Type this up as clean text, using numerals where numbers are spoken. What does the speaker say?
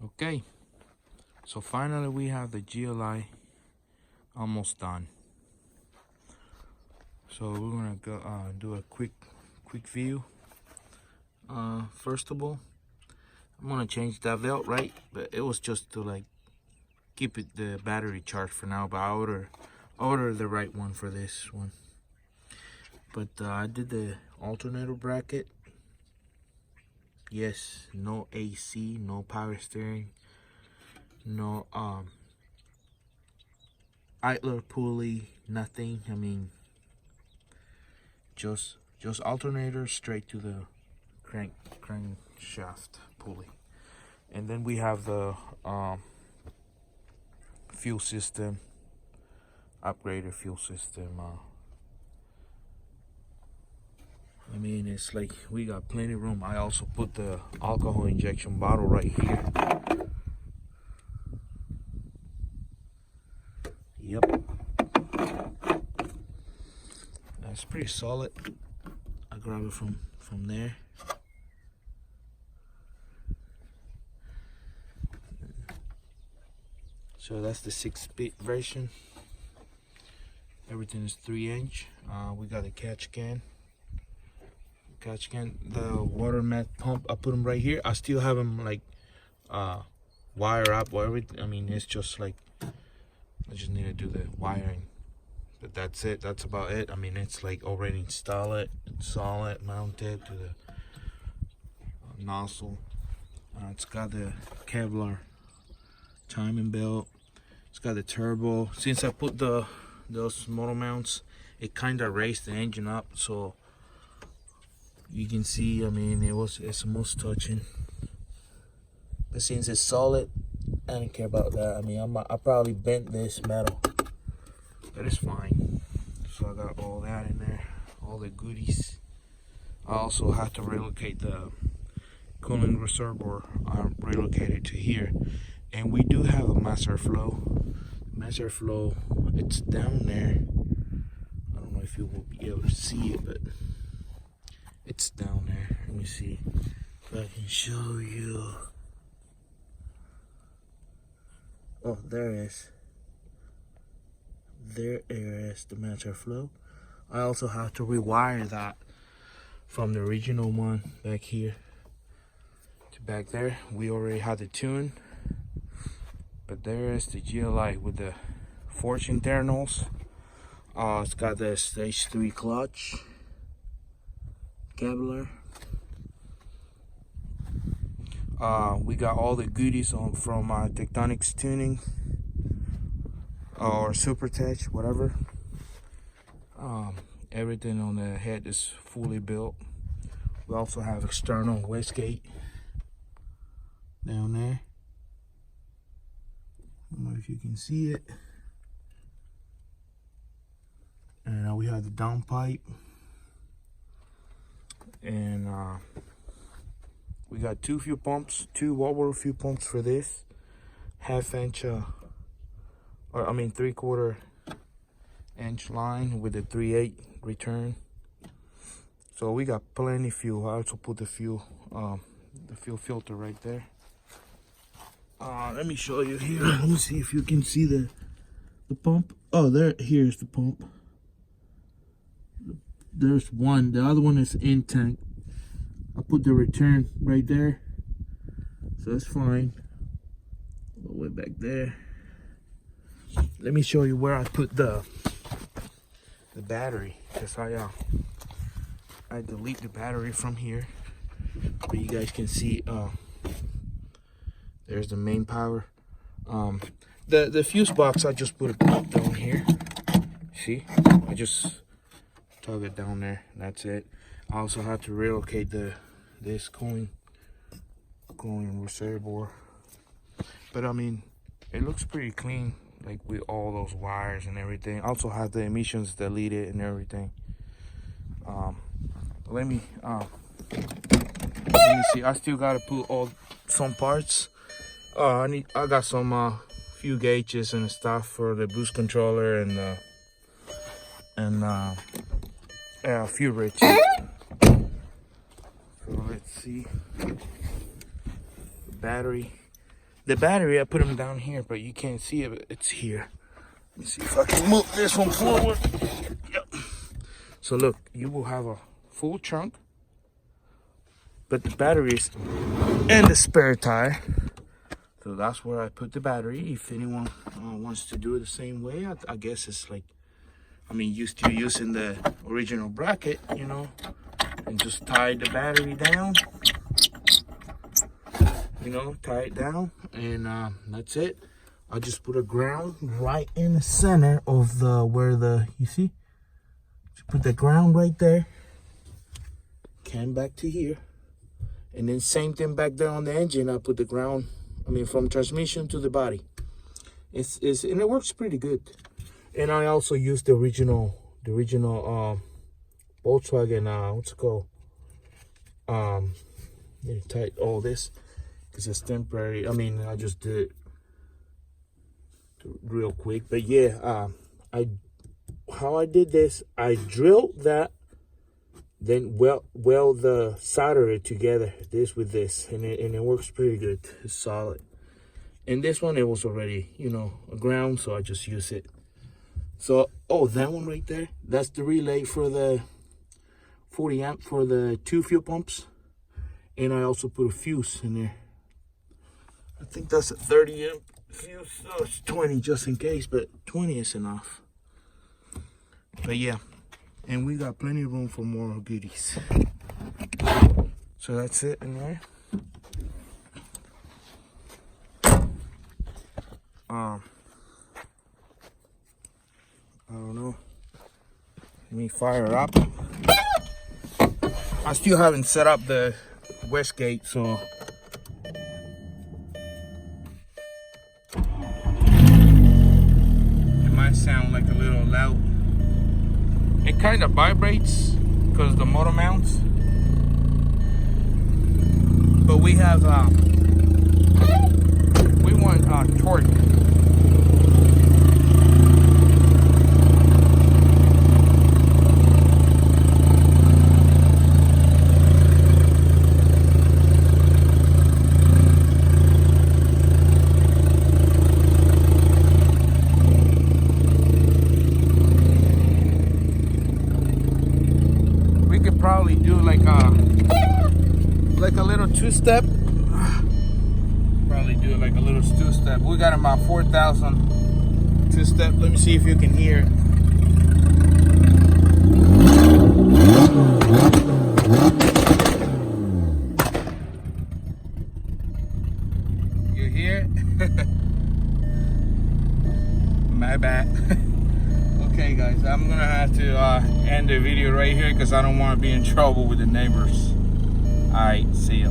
Okay, so finally we have the GLI almost done. So we're gonna go do a quick view. First of all, I'm gonna change that belt, right? But it was just to like keep it the battery charged for now. But I order the right one for this one. But I did the alternator bracket. Yes, no AC, no power steering, no idler pulley, nothing. I mean, just alternator straight to the crankshaft pulley. And then we have the fuel system, upgraded fuel system. I mean, it's like we got plenty of room. I also put the alcohol injection bottle right here. Yep, that's pretty solid. I grab it from there. So that's the 6-bit version. Everything is 3-inch. We got a catch can. The water mat pump, I put them right here. I still have them like wire up or everything. I mean, it's just like I just need to do the wiring, but that's it. That's about it. I mean, it's like already installed, solid, mounted to the nozzle. It's got the Kevlar timing belt. It's got the turbo. Since I put those motor mounts, it kind of raised the engine up, so you can see. I mean, it's almost touching. But since it's solid, I don't care about that. I mean, I probably bent this metal, but it's fine. So I got all that in there, all the goodies. I also had to relocate the cooling reservoir. I relocated to here, and we do have a master flow. Master flow, it's down there. I don't know if you will be able to see it, but it's down there. Let me see if I can show you. Oh, there it is. There is the master flow. I also have to rewire that from the original one back here to back there. We already had the tune, but there is the GLI with the forged internals. It's got the stage 3 clutch, Kevlar. We got all the goodies from Tectonics Tuning or Super Tech, whatever. Everything on the head is fully built. We also have external wastegate down there. I don't know if you can see it. And we have the downpipe. And we got 2 fuel pumps, 2 water fuel pumps for this. 1/2 inch, 3/4 inch line with the 3/8 return. So we got plenty fuel. I also put the fuel filter right there. Let me show you here. Let me see if you can see the pump. Oh, here's the pump. There's one. The other one is in tank. I put the return right there, so that's fine. All the way back there. Let me show you where I put the battery, because I delete the battery from here, but you guys can see. There's the main power. The fuse box, I just put it down here. See, I just tug it down there. That's it. I also had to relocate this cooling reservoir, but I mean, it looks pretty clean, like with all those wires and everything. Also have the emissions deleted and everything. Let me see. I still gotta put some parts. I got some few gauges and stuff for the boost controller and a few wrenches. So let's see. The battery. The battery, I put them down here, but you can't see it, but it's here. Let me see if I can move this one forward. Yep. So look, you will have a full trunk, but the batteries and the spare tire. So that's where I put the battery. If anyone wants to do it the same way, I guess it's like, I mean, you're still using the original bracket, you know, and just tie the battery down. You know, tie it down, and that's it. I just put a ground right in the center of the you see, just put the ground right there, came back to here, and then same thing back there on the engine. I put the ground, I mean, from transmission to the body. It's and it works pretty good. And I also use the original Volkswagen, what's it called, tight all this. It's temporary. I mean, I just did it real quick. But yeah, how I did this, I drilled that, then weld the solder it together, this with this, and it works pretty good. It's solid. And this one, it was already, you know, a ground, so I just use it. So, oh, that one right there, that's the relay for the 40 amp for the 2 fuel pumps. And I also put a fuse in there. I think that's a 30 amp fuse. Oh, it's 20 just in case, but 20 is enough. But yeah, and we got plenty of room for more goodies. So that's it in there. I don't know. Let me fire up. I still haven't set up the Westgate, so sound like a little loud. It kind of vibrates because the motor mounts, but we have we want torque. Probably do like a little 2-step. Probably do like a little 2-step. We got about 4,000 2-step. Let me see if you can hear it. You hear it? My bad. Okay guys, I'm gonna have to end the video right here because I don't want to be in trouble with the neighbors. Alright, see ya.